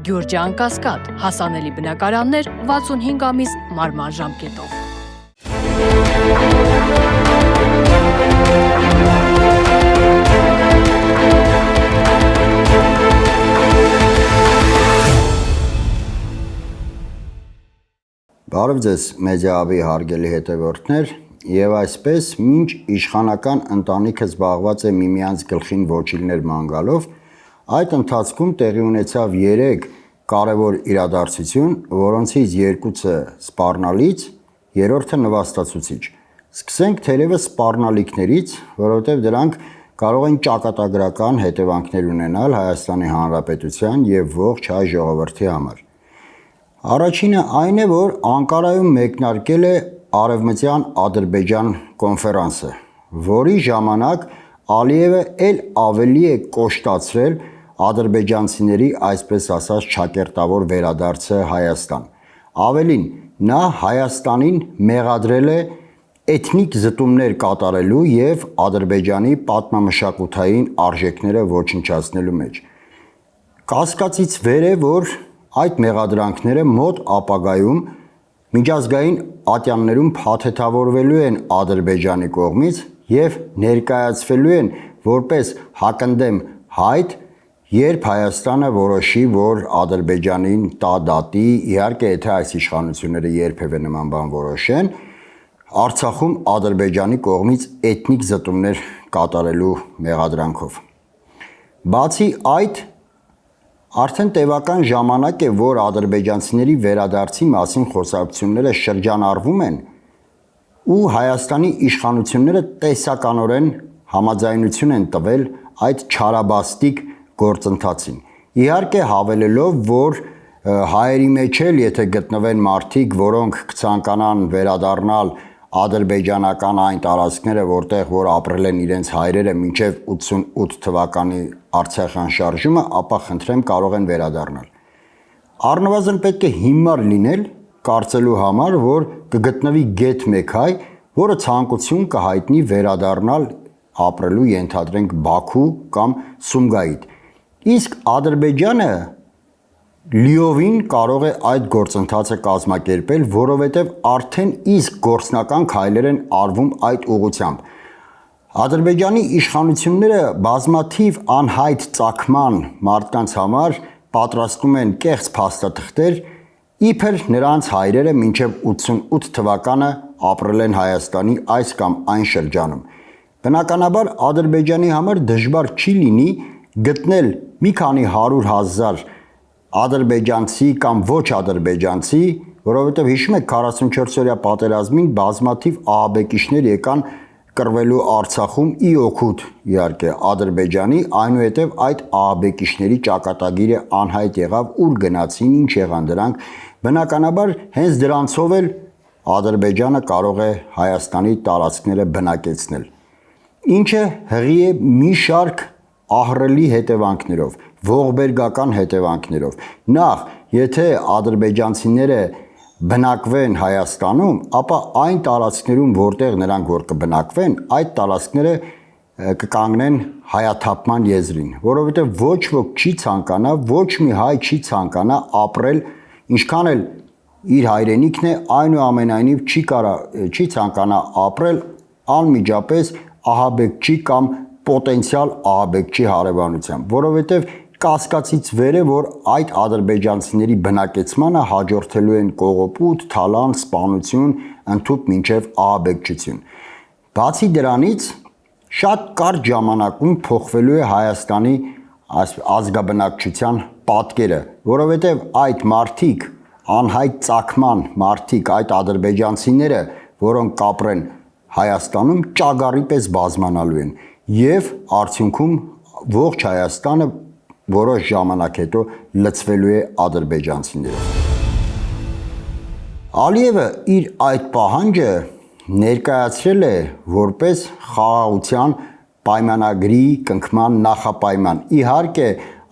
Գյուրջան Կասկադ, հասանելի բնակարաններ 65 ամիս մարման ժամկետով։ Բարև ձեզ մեդիահաբի հարգելի հետևորդներ, եւ այսպես մինչ իշխանական ընտանիքը զբաղված է միմյանց գլխին ոչիլներ մանգալով, այդ ընթացքում տեղի ունեցավ 3 կարևոր իրադարձություն, որոնցից երկուսը սպառնալից, երրորդը նվաստացուցիչ։ Սկսենք թերևս սպառնալիքներից, որովհետեւ դրանք կարող են ճակատագրական հետևանքներ ունենալ Հայաստանի Հանրապետության եւ ողջ հայ ժողովրդի համար։ Առաջինը այն է, որ Անկարայում մեկնարկել է Արևմտյան Ադրբեջան կոնֆերանսը, որի ժամանակ Ալիևը ել ավելի է կոշտացրել ադրբեջանցիների, այսպես ասած, ճակերտավոր վերադարձը Հայաստան։ Ավելին, նա Հայաստանին մեղադրել է էթնիկ զտումներ կատարելու եւ Ադրբեջանի պատմամշակութային արժեքները ոչնչացնելու մեջ։ Կասկածից վեր է, որ այդ մեղադրանքները մոտ ապագայում միջազգային ատյաններում փաթեթավորվելու են Ադրբեջանի կողմից եւ ներկայացվելու են որպես հակընդդեմ հայտ, երբ Հայաստանը որոշի, որ Ադրբեջանին տա դատի, իհարկե եթե այս իշխանությունները երբևէ նման բան որոշեն, Արցախում Ադրբեջանի կողմից էթնիկ զտումներ կատարելու մեղադրանքով։ Բացի այդ, արդեն տևական ժամանակ է, որ ադրբեջանցիների վերադարձի մասին խոսակցությունները շրջանառվում են ու Հայաստանի իշխանությունները տեսականորեն համաձայնություն են տվել այդ չարաբաստիկ գործընթացին։ Իհարկե հավելելով, որ հայերի մեջ էլ եթե գտնվեն մարդիկ, որոնք կցանկանան վերադառնալ ադրբեջանական այն տարածքները, որտեղ որ ապրել են իրենց հայրերը մինչև 88 թվականի Արցախյան շարժումը, ապա խնդրեմ կարող են վերադառնալ։ Առնվազն պետք է հիմար լինել կարծելու համար, որ կգտնվի գեթ մեկ հայ, որը ցանկություն կհայտնի վերադառնալ ապրելու ենթադրենք Բաքու կամ Սումգայիթ։ Իսկ Ադրբեջանը լիովին կարող է այդ գործընթացը կազմակերպել, որովհետև արդեն իսկ գործնական քայլեր են արվում այդ ուղղությամբ։ Ադրբեջանի իշխանությունները բազմաթիվ անհայտ ծագման մարդկանց համար պատրաստում են կեղծ փաստաթղթեր, իբր նրանց հայրերը մինչև 88 թվականը ապրել են Հայաստանի այս կամ այն շրջանում։ Բնականաբար Ադրբեջանի համար դժվար չի լինի գտնել մի քանի 100,000 ադրբեջանցի կամ ոչ ադրբեջանցի, որովհետև հիշում եք 44-օրյա պատերազմին բազմաթիվ ահաբեկիչներ եկան կռվելու Արցախում ի օգուտ իհարկե Ադրբեջանի, այնուհետև այդ ահաբեկիչների ճակատագիրը անհայտ եղավ, ուր գնացին, ինչ եղան դրանք, բնականաբար հենց դրանցով էլ Ադրբեջանը կարող է Հայաստանի տարածքները բնակեցնել, ինչը հղի է մի շարք ահռելի հետևանքներով, ողբերգական հետևանքներով։ Նախ, եթե ադրբեջանցիները բնակվեն Հայաստանում, ապա այն տարածքներում, որտեղ նրանք որ կբնակվեն, այդ տարածքները կկանգնեն հայաթափման եզրին, որովհետև ոչ ոք չի ցանկանա, ոչ մի հայ չի ցանկանա ապրել, ինչքան էլ իր հայրենիքն է, այնուամենայնիվ չի ցանկանա ապրել անմիջապես ահաբեկչի կամ պոտենցիալ ահաբեկչի հարևանությամբ, որովհետև կասկածից վեր է, որ այդ ադրբեջանցիների բնակեցմանը հաջորդելու են կողոպուտ, թալան, սպանություն, ընդհուպ մինչև ահաբեկչություն։ Բացի դրանից, շատ կարճ ժամանակում փոխվելու է Հայաստանի ազգաբնակչության պատկերը, որովհետև այդ մարդիկ, անհայտ ծագման մարդիկ, այդ ադրբեջանցիները, որոնք կապրեն Հայաստանում, ճագարի պես բազմանալու են եւ արդյունքում ողջ Հայաստանը որոշ ժամանակ հետո լցվելու է ադրբեջանցիներով։ Ալիևը իր այդ պահանջը ներկայացրել է որպես խաղաղության պայմանագրի կնքման նախապայման։ Իհարկե,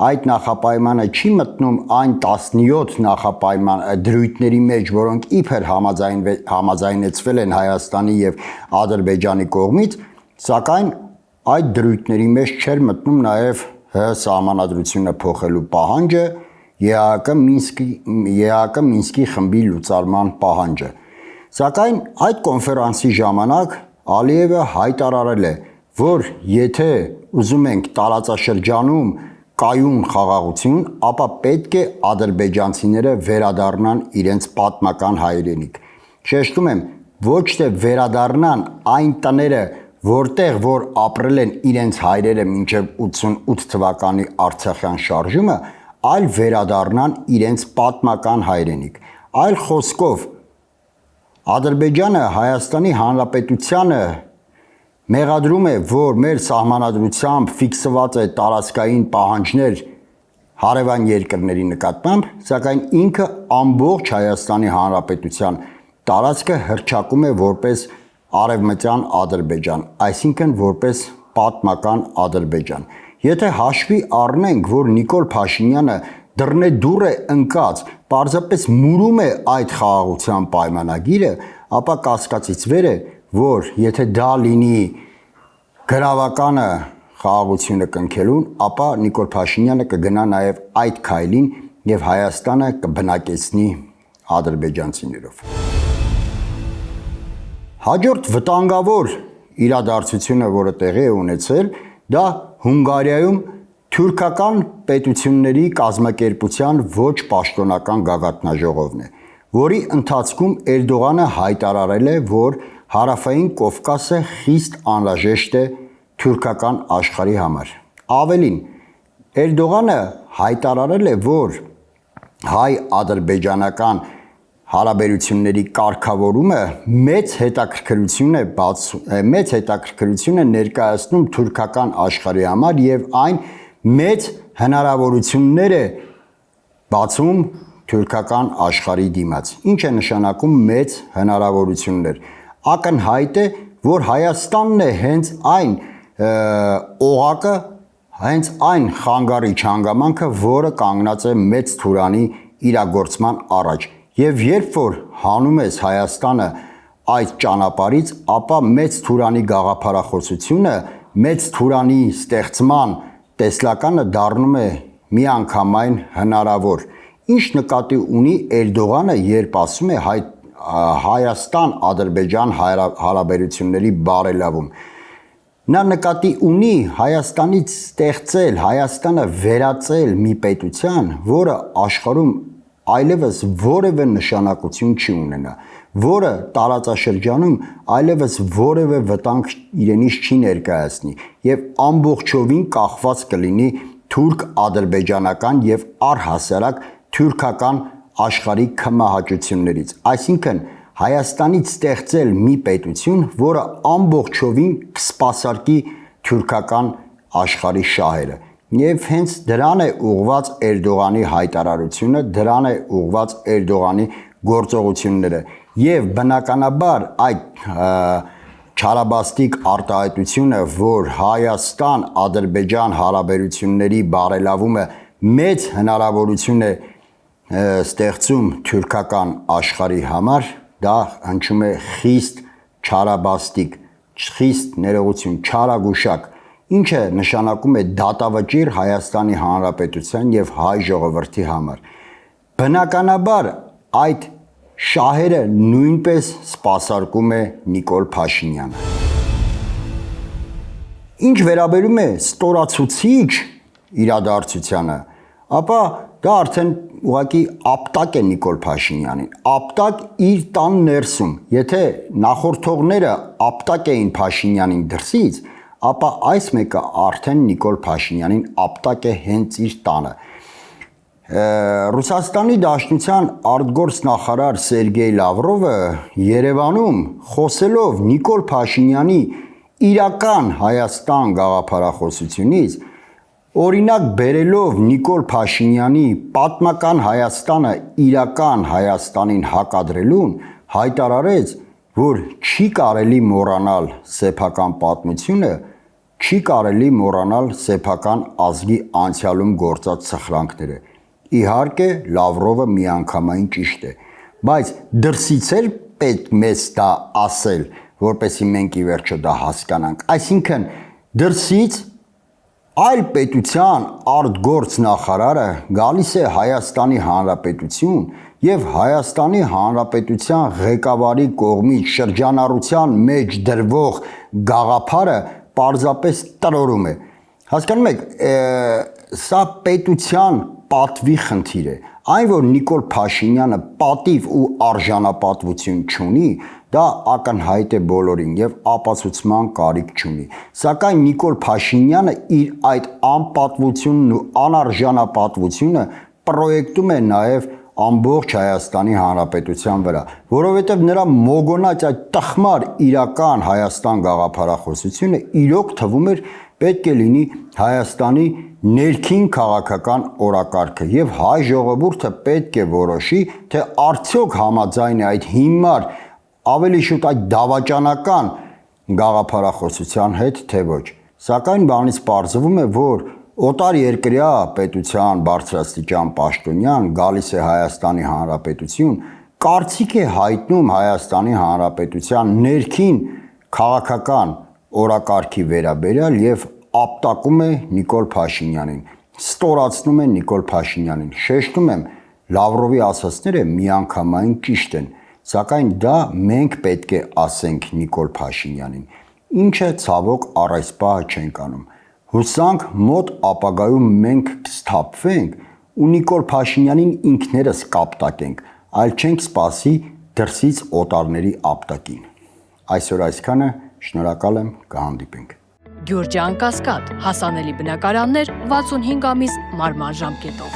այդ նախապայմանը չի մտնում այն 17 նախապայման դրույթների մեջ, որոնք իբր համաձայնեցվել են Հայաստանի եւ Ադրբեջանի կողմից, սակայն այդ դրույթների մեջ չէր մտնում նաեւ ՀՀ սահմանադրությունը փոխելու պահանջը ԵԱՀԿ Մինսկի խմբի լուծարման պահանջը։ Սակայն այդ կոնֆերանսի ժամանակ Ալիևը հայտարարել է, որ եթե ուզում ենք տարածաշրջանում կայուն խաղաղություն, ապա պետք է ադրբեջանցիները վերադառնան իրենց պատմական հայրենիք։ Շեշտում եմ, ոչ թե վերադառնան այն տները, որտեղ որ ապրել են իրենց հայրերը մինչև 88 թվականի Արցախյան շարժումը, այլ վերադառնան իրենց պատմական հայրենիք։ Այլ խոսքով, Ադրբեջանը Հայաստանի Հանրապետությանը մեղադրում է, որ մեր սահմանադրությամբ ֆիքսված է տարածքային պահանջներ հարևան երկրների նկատմամբ, սակայն ինքը ամբողջ Հայաստանի Հանրապետության տարածքը հռչակում է որպես Արևմտյան Ադրբեջան, այսինքն որպես պատմական Ադրբեջան։ Եթե հաշվի առնենք, որ Նիկոլ Փաշինյանը դռնեդուռ է ընկած, պարզապես մուրում է այդ խաղաղության պայմանագիրը, ապա կասկածից վեր է, որ եթե դա լինի գրավականը խաղաղությունը կնքելուն, ապա Նիկոլ Փաշինյանը կգնա նաև այդ քայլին եւ Հայաստանը կբնակեցնի ադրբեջանցիներով։ Հաջորդ վտանգավոր իրադարձությունը, որը տեղի է ունեցել, դա Հունգարիայում թուրքական պետությունների կազմակերպության ոչ պաշտոնական գագաթնաժողովն է, որի ընթացքում Էրդողանը հայտարարել է, որ Հարավային Կովկասը խիստ անհրաժեշտ է թուրքական աշխարհի համար։ Ավելին, Էրդողանը հայտարարել է, որ հայ-ադրբեջանական հարաբերությունների կարգավորումը մեծ հետաքրքրություն է ներկայացնում թուրքական աշխարհի համար եւ այն մեծ հնարավորություններ է բացում թուրքական աշխարհի դիմաց։ Ինչ է նշանակում մեծ հնարավորություններ։ Ակնհայտ է, որ Հայաստանն է հենց այն օղակը, հենց այն խանգարիչ հանգամանքը, որը կանգնած է մեծ թուրանի իրագործման առաջ։ Եվ երբ որ հանում ես Հայաստանը այդ ճանապարհից, ապա մեծ թուրանի գաղափարախոսությունը, մեծ թուրանի ստեղծման տեսլականը դառնում է միանգամայն հնարավոր։ Ինչ նկատի ունի Էրդողանը, երբ ասում է Հայաստան-Ադրբեջան հարաբերությունների բարելավում։ Նա նկատի ունի Հայաստանից ստեղծել, Հայաստանը վերածել մի պետության, որը աշխարհում այլևս որևէ նշանակություն չի ունենա, որը տարածաշրջանում այլևս որևէ վտանգ իրենից չի ներկայացնի եւ ամբողջովին կախված կլինի թուրք-ադրբեջանական եւ առհասարակ թուրքական աշխարհի քմահաճություններից։ Այսինքն Հայաստանից ստեղծել մի պետություն, որը ամբողջովին կսպասարկի թուրքական աշխարհի շահերը։ Եվ հենց դրան է ուղղված Էրդողանի հայտարարությունը, դրան է ուղղված Էրդողանի գործողությունները։ Եվ բնականաբար այդ չարաբաստիկ արտահայտությունը, որ Հայաստան-Ադրբեջան հարաբերությունների բարելավումը մեծ հնարավորություն է ստեղծում թուրքական աշխարհի համար, դա հնչում է խիստ չարաբաստիկ, խիստ ներողություն, չարագուշակ, ինչը նշանակում է դատավճիռ Հայաստանի Հանրապետության եւ հայ ժողովրդի համար։ Բնականաբար այդ շահերը նույնպես սպասարկում է Նիկոլ Փաշինյանը։ Ինչ վերաբերում է ստորացուցիչ իրադարձությանը, ապա դա արդեն ուղղակի ապտակ է Նիկոլ Փաշինյանին, ապտակ իր տան ներսում։ Եթե նախորդողները ապտակ էին Փաշինյանին դրսից, ապա այս մեկը արդեն Նիկոլ Փաշինյանին ապտակ է հենց իր տանը։ Ռուսաստանի Դաշնության արտգործնախարար Սերգեյ Լավրովը Երևանում խոսելով Նիկոլ Փաշինյանի իրական Հայաստան գաղափարախոսությունից, օրինակ բերելով Նիկոլ Փաշինյանի պատմական Հայաստանը իրական Հայաստանին հակադրելուն, հայտարարեց, որ չի կարելի մոռանալ սեփական պատմությունը, չի կարելի մոռանալ սեփական ազգի անցյալում գործած սխրանքները։ Իհարկե, Լավրովը միանգամայն ճիշտ է, բայց դրսից էլ պետք մեզ դա ասել, որպեսզի մենք ի վերջո դա հասկանանք։ Այսինքն դրսից Այլ պետության արտգործ նախարարը գալիս է Հայաստանի Հանրապետություն եւ Հայաստանի Հանրապետության ղեկավարի կողմից շրջանառության մեջ դրվող գաղափարը պարզապես տրորում է։ Հասկանում եք, սա պետության պատվի խնդիր է։ Այն, որ Նիկոլ Փաշինյանը պատիվ ու արժանապատվություն չունի, դա ակնհայտ է բոլորին եւ ապացուցման կարիք չունի։ Սակայն Նիկոլ Փաշինյանը իր այդ անպատվությունն ու անարժանապատվությունը պրոյեկտում է նաեւ ամբողջ Հայաստանի Հանրապետության վրա, որովհետև նրա մոգոնած այդ տխմար իրական Հայաստան գաղափարախոսությունը իրոք թվում էր պետք է լինի Հայաստանի ներքին քաղաքական օրակարգը եւ հայ ժողովուրդը պետք է որոշի, թե արդյոք համաձայն է այդ հիմար ավելի շուտ այդ դավաճանական գաղափարախոսության հետ, թե ոչ։ Սակայն բանից պարզվում է, որ օտար երկրյա պետության բարձրաստիճան պաշտոնյան գալիս է Հայաստանի Հանրապետություն, կարծիք է հայտնում Հայաստանի Հանրապետության ներքին քաղաքական օրակարգի վերաբերյալ եւ ապտակում է Նիկոլ Փաշինյանին, ստորացնում է Նիկոլ Փաշինյանին։ Շեշտում եմ, Լավրովի ասածները միանգամայն ճիշտ են, սակայն դա մենք պետք է ասենք Նիկոլ Փաշինյանին, ինչը ցավոք առ այս պահը չենք անում։ Հուսանք մոտ ապագայում մենք կսթափվենք ու Նիկոլ Փաշինյանին ինքներս կապտակենք, այլ չենք սպասի դրսից օտարների ապտակին։ Այսօր այսքանը, շնորհակալ եմ, կհանդիպենք։ Գյուրջան Կասկադ, հասանելի բնակարաններ 65 ամիս մարման ժամկետով։